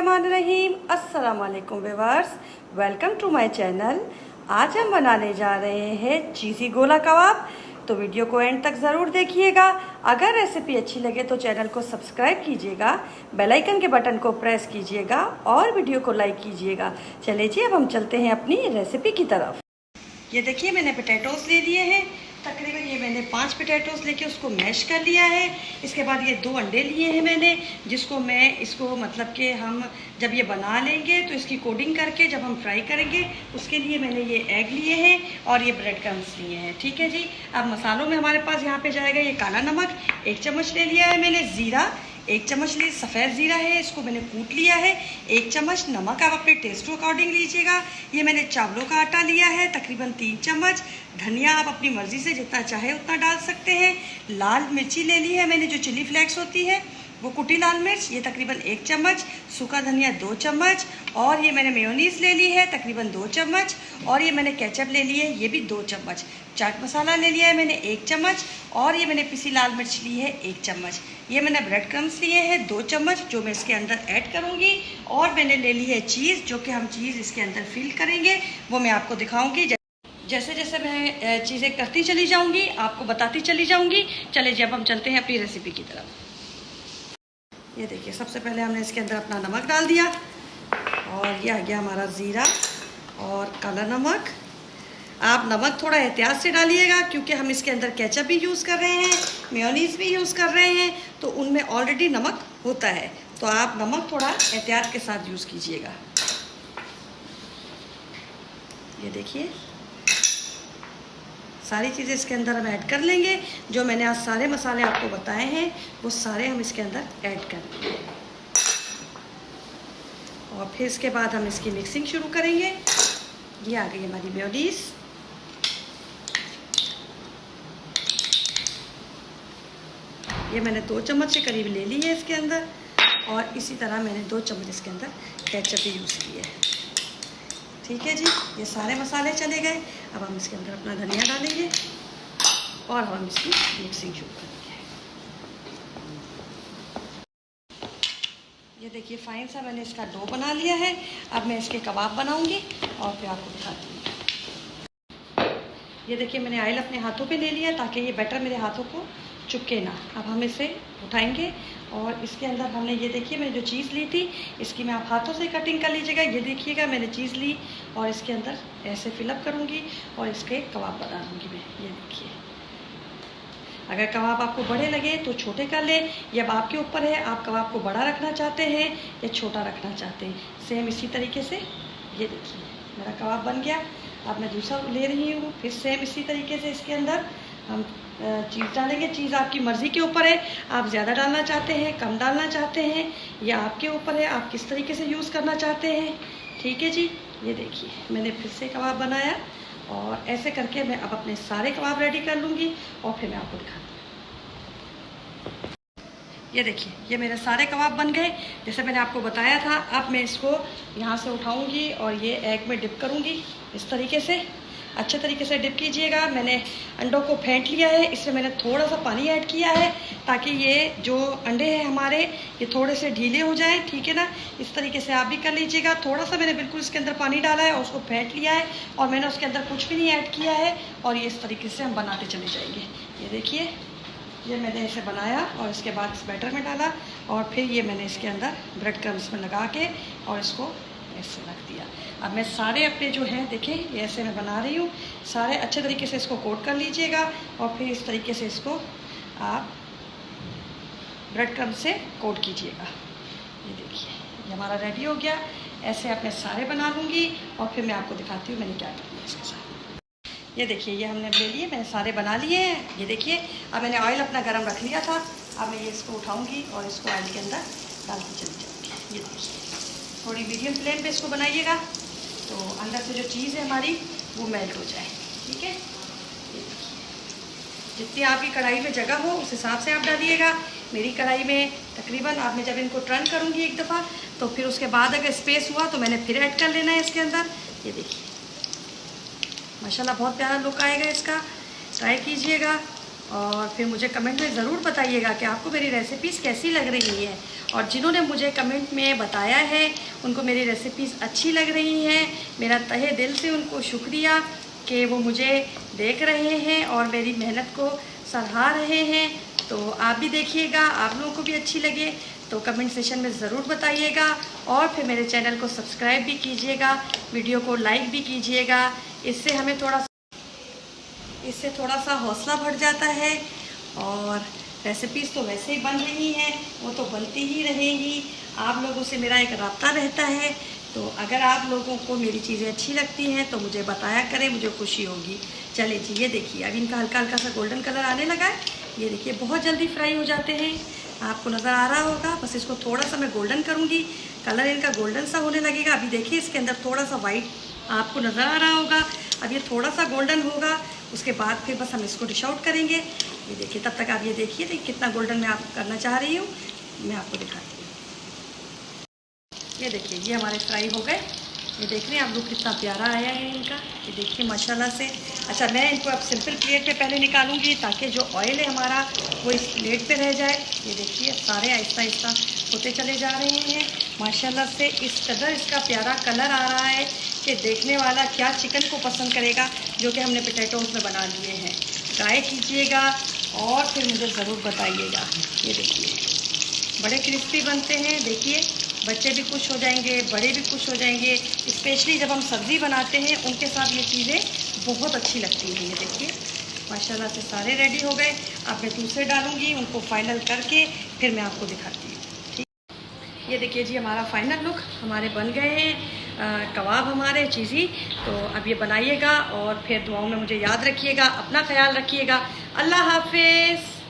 बिस्मिल्लाहिर्रहमानिर्रहीम। अस्सलाम वालेकुम viewers, welcome to my channel. आज हम बनाने जा रहे हैं चीज़ी गोला कबाब। तो वीडियो को एंड तक ज़रूर देखिएगा। अगर रेसिपी अच्छी लगे तो चैनल को सब्सक्राइब कीजिएगा, बेल आइकन के बटन को प्रेस कीजिएगा और वीडियो को लाइक कीजिएगा। चलिए जी, अब हम चलते हैं अपनी रेसिपी की तरफ। ये देखिए, मैंने पोटैटोज़ ले लिए हैं। तकरीबन ये मैंने 5 पोटैटोज़ लेके उसको मैश कर लिया है। इसके बाद ये 2 अंडे लिए हैं मैंने, जिसको मैं इसको मतलब कि हम जब ये बना लेंगे तो इसकी कोडिंग करके जब हम फ्राई करेंगे उसके लिए मैंने ये एग लिए हैं और ये ब्रेड क्रम्स लिए हैं। ठीक है जी। अब मसालों में हमारे पास यहाँ पे जाएगा ये काला नमक 1 चम्मच ले लिया है मैंने, ज़ीरा 1 चम्मच लिए, सफ़ेद ज़ीरा है, इसको मैंने कूट लिया है। 1 चम्मच नमक आप अपने टेस्ट के अकॉर्डिंग लीजिएगा। ये मैंने चावलों का आटा लिया है तकरीबन 3 चम्मच। धनिया आप अपनी मर्ज़ी से जितना चाहे उतना डाल सकते हैं। लाल मिर्ची ले ली है मैंने, जो चिली फ्लेक्स होती है वो कुटी लाल मिर्च, ये तकरीबन 1 चम्मच। सूखा धनिया 2 चम्मच। और ये मैंने मेयोनीज़ ले ली है तकरीबन 2 चम्मच। और ये मैंने केचप ले ली है, ये भी 2 चम्मच। चाट मसाला ले लिया है मैंने 1 चम्मच। और ये मैंने पिसी लाल मिर्च ली है 1 चम्मच। ये मैंने ब्रेड क्रम्स लिए हैं 2 चम्मच, जो मैं इसके अंदर ऐड करूँगी। और मैंने ले ली है चीज़, जो कि हम चीज़ इसके अंदर फिल करेंगे, वो मैं आपको दिखाऊँगी। जैसे जैसे मैं चीज़ें करती चली जाऊँगी आपको बताती चली जाऊँगी। चले जब हम चलते हैं अपनी रेसिपी की तरफ। ये देखिए, सबसे पहले हमने इसके अंदर अपना नमक डाल दिया और ये आ गया हमारा ज़ीरा और काला नमक। आप नमक थोड़ा एहतियात से डालिएगा, क्योंकि हम इसके अंदर केचप भी यूज़ कर रहे हैं, मेयोनीज़ भी यूज़ कर रहे हैं, तो उनमें ऑलरेडी नमक होता है, तो आप नमक थोड़ा एहतियात के साथ यूज़ कीजिएगा। ये देखिए, सारी चीज़ें इसके अंदर हम ऐड कर लेंगे। जो मैंने आज सारे मसाले आपको बताए हैं वो सारे हम इसके अंदर ऐड कर लेंगे और फिर इसके बाद हम इसकी मिक्सिंग शुरू करेंगे। ये आ गई हमारी मेयोनीज़। ये मैंने 2 चम्मच के करीब ले ली है इसके अंदर, और इसी तरह मैंने 2 चम्मच इसके अंदर केचप भी यूज़ किए है। ठीक है जी, ये सारे मसाले चले गए। अब हम इसके अंदर अपना धनिया डालेंगे और हम इसकी मिक्सिंग शुरू करेंगे। ये देखिए, फाइन सा मैंने इसका डो बना लिया है। अब मैं इसके कबाब बनाऊंगी और फिर आपको दिखाती हूँ। ये देखिए, मैंने ऑयल अपने हाथों पे ले लिया ताकि ये बैटर मेरे हाथों को चुपके ना। अब हम इसे उठाएंगे और इसके अंदर हमने, ये देखिए, मैंने जो चीज़ ली थी इसकी मैं आप हाथों से कटिंग कर लीजिएगा। ये देखिएगा, मैंने चीज़ ली और इसके अंदर ऐसे फिलअप करूँगी और इसके कबाब बना लूँगी मैं। ये देखिए, अगर कबाब आपको बड़े लगे तो छोटे कर लें, ये अब आपके ऊपर है, आप कबाब को बड़ा रखना चाहते हैं या छोटा रखना चाहते हैं। सेम इसी तरीके से ये देखिए मेरा कबाब बन गया। अब मैं दूसरा ले रही हूँ, फिर सेम इसी तरीके से इसके अंदर हम चीज़ डालेंगे। चीज़ आपकी मर्ज़ी के ऊपर है, आप ज़्यादा डालना चाहते हैं, कम डालना चाहते हैं, या आपके ऊपर है, आप किस तरीके से यूज़ करना चाहते हैं। ठीक है जी। ये देखिए, मैंने फिर से कबाब बनाया और ऐसे करके मैं अब अपने सारे कबाब रेडी कर लूँगी और फिर मैं आपको दिखाती हूँ। ये देखिए, ये मेरे सारे कबाब बन गए जैसे मैंने आपको बताया था। अब मैं इसको यहाँ से उठाऊँगी और ये एग में डिप करूँगी इस तरीके से। अच्छे तरीके से डिप कीजिएगा। मैंने अंडों को फेंट लिया है, इसमें मैंने थोड़ा सा पानी ऐड किया है ताकि ये जो अंडे हैं हमारे ये थोड़े से ढीले हो जाएं। ठीक है ना, इस तरीके से आप भी कर लीजिएगा। थोड़ा सा मैंने बिल्कुल इसके अंदर पानी डाला है और उसको फेंट लिया है और मैंने उसके अंदर कुछ भी नहीं ऐड किया है। और ये इस तरीके से हम बनाते चले जाएंगे। ये देखिए, ये मैंने इसे बनाया और इसके बाद इस बैटर में डाला और फिर ये मैंने इसके अंदर ब्रेड क्रम्स में लगा के और इसको ऐसे रख दिया। अब मैं सारे अपने जो हैं देखें, ये ऐसे मैं बना रही हूँ, सारे अच्छे तरीके से इसको कोट कर लीजिएगा और फिर इस तरीके से इसको आप ब्रेड क्रम्स से कोट कीजिएगा। ये देखिए, ये हमारा रेडी हो गया। ऐसे अब मैं सारे बना लूँगी और फिर मैं आपको दिखाती हूँ मैंने क्या किया इसके साथ। ये देखिए, ये हमने ले लिए, मैंने सारे बना लिए हैं। ये देखिए, अब मैंने ऑयल अपना गर्म रख लिया था। अब मैं ये इसको उठाऊँगी और इसको ऑयल के अंदर डालती चली जाऊँगी। ये देखिए, थोड़ी मीडियम फ्लेम पे इसको बनाइएगा तो अंदर से जो चीज़ है हमारी वो मेल्ट हो जाए। ठीक है, ये देखिए, जितनी आपकी कढ़ाई में जगह हो उस हिसाब से आप डालिएगा। मेरी कढ़ाई में तकरीबन, आप मैं जब इनको टर्न करूँगी एक दफ़ा तो फिर उसके बाद अगर स्पेस हुआ तो मैंने फिर ऐड कर लेना है इसके अंदर। ये देखिए, माशाल्लाह बहुत प्यारा लुक आएगा इसका, ट्राई कीजिएगा। और फिर मुझे कमेंट में ज़रूर बताइएगा कि आपको मेरी रेसिपीज़ कैसी लग रही है। और जिन्होंने मुझे कमेंट में बताया है उनको मेरी रेसिपीज़ अच्छी लग रही हैं, मेरा तहे दिल से उनको शुक्रिया कि वो मुझे देख रहे हैं और मेरी मेहनत को सराहा रहे हैं। तो आप भी देखिएगा, आप लोगों को भी अच्छी लगे तो कमेंट सेशन में ज़रूर बताइएगा। और फिर मेरे चैनल को सब्सक्राइब भी कीजिएगा, वीडियो को लाइक भी कीजिएगा। इससे हमें थोड़ा सा हौसला बढ़ जाता है। और रेसिपीज़ तो वैसे ही बन रही हैं, वो तो बनती ही रहेंगी। आप लोगों से मेरा एक रब्ता रहता है, तो अगर आप लोगों को मेरी चीज़ें अच्छी लगती हैं तो मुझे बताया करें, मुझे खुशी होगी। चलिए जी, ये देखिए अब इनका हल्का हल्का सा गोल्डन कलर आने लगा है। ये देखिए बहुत जल्दी फ्राई हो जाते हैं, आपको नज़र आ रहा होगा। बस इसको थोड़ा सा मैं गोल्डन करूँगी, कलर इनका गोल्डन सा होने लगेगा। अभी देखिए इसके अंदर थोड़ा सा वाइट आपको नज़र आ रहा होगा। अब ये थोड़ा सा गोल्डन होगा, उसके बाद फिर बस हम इसको डिश आउट करेंगे। ये देखिए, तब तक आप ये देखिए कितना गोल्डन मैं आपको करना चाह रही हूँ, मैं आपको दिखाती हूँ। ये देखिए ये हमारे फ्राई हो गए। ये देख रहे हैं आप लोग कितना प्यारा आया है इनका, ये देखिए माशाल्लाह से। अच्छा, मैं इनको अब सिंपल प्लेट पे पहले निकालूंगी ताकि जो ऑयल है हमारा वो इस प्लेट पे रह जाए। ये देखिए सारे आहिस्ता आहिस्ता होते चले जा रहे हैं माशाल्लाह से। इस कदर इसका प्यारा कलर आ रहा है कि देखने वाला क्या चिकन को पसंद करेगा, जो कि हमने पोटैटोज़ में बना लिए हैं। ट्राई कीजिएगा और फिर मुझे ज़रूर बताइएगा। ये देखिए बड़े क्रिस्पी बनते हैं, देखिए बच्चे भी खुश हो जाएंगे, बड़े भी खुश हो जाएंगे। स्पेशली जब हम सब्ज़ी बनाते हैं उनके साथ ये चीज़ें बहुत अच्छी लगती हैं। ये देखिए माशाल्लाह से सारे रेडी हो गए। अब मैं दूसरे डालूँगी, उनको फाइनल करके फिर मैं आपको दिखाती हूँ। ठीक, ये देखिए जी हमारा फाइनल लुक हमारे बन गए हैं कबाब हमारे चीज़ी। तो अब ये बनाइएगा और फिर दुआओं में मुझे याद रखिएगा, अपना ख्याल रखिएगा। अल्लाह हाफिज़।